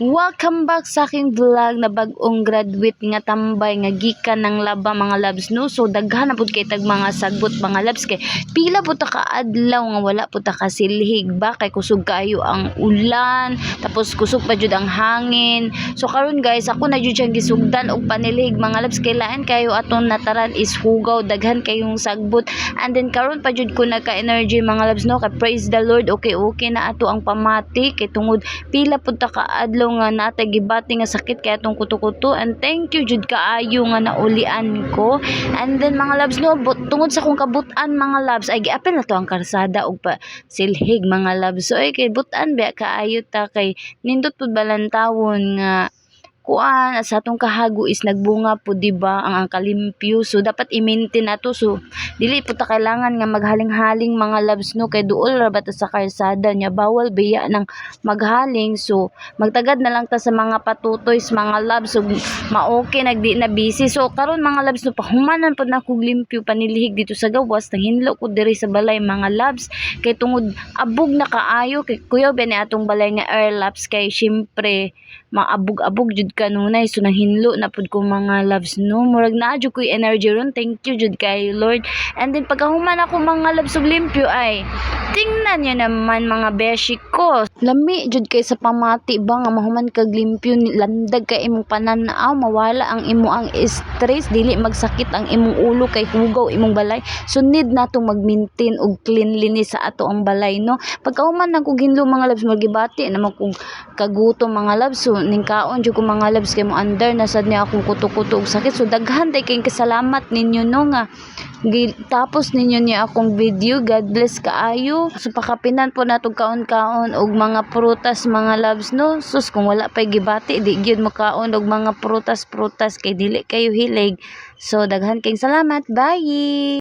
Welcome back sa aking vlog na bag-ong graduate nga tambay nga gikan ng laba mga labs no. So daghan na pud kay tag mga sagbot mga labs kay pila pud ta ka adlaw nga wala pud ta ka silhig ba kay kusog kayo ang ulan tapos kusog pa jud ang hangin. So karon guys ako na jud siyang gisugdan og panilhig mga labs kay lain kayo atong nataran is hugaw daghan kayong sagbot and then karon pa jud ko nagka-energy mga labs no kay praise the Lord okay na ato ang pamati kay tungod pila pud ta ka adlaw nga natay gibati nga sakit kay atong kuto-kuto and thank you jud kaayo nga naulian ko. And then mga labs no tungod sa kong kabutan mga labs ay giapil na to ang karsada og pa silhig mga labs. So ay kay butan ba kaayo ta kay nindot pud balantawon nga kuan sa atong kahago is nagbunga po diba ang kalimpyo, so dapat i-maintain nato. So dili po ta kailangan nga maghaling-haling mga labs no kay duol ra ba ta sa kalsada nya bawal biya ng maghaling. So magtagad na lang ta sa mga patutoys mga labs so ma-okay nagdi na busy. So karon mga labs no pahumanan pod na kog limpyo panilihig dito sa gawas nanghinlo ko diri sa balay mga labs kay tungod abog na kaayo kay kuya ba ni atong balay nga air laps kay syempre maabog-abog jud kanunay. So nanghinlo na pud ko mga loves no murag naa jud ko'y energy ron, thank you jud kay Lord. And then pagkahuman ako mga loves og limpyo ay tingnan niyo naman mga beshi ko lami jud kay sa pamati ba nga mahuman kag limpyo landag kay imong pananaw mawala ang imo ang stress dili magsakit ang imong ulo kay hugaw imong balay. So need natong mag-maintain og cleanliness sa ato ang balay no. Pagkahuman ako ginlo mga loves magibati na kog kagutom mga loves. So ning kaon jud ko mga labs kay mo under na sad niya akong kuto-kuto og sakit. So daghan tay kay kasalamat ninyo no nga tapos ninyo niya akong video. God bless kaayo. So pakapinan po natog kaon-kaon og mga prutas mga labs no. Sus kung wala pay gibati di gyud makaon og mga prutas kay dili kayo hilig. So daghan kay salamat, bye.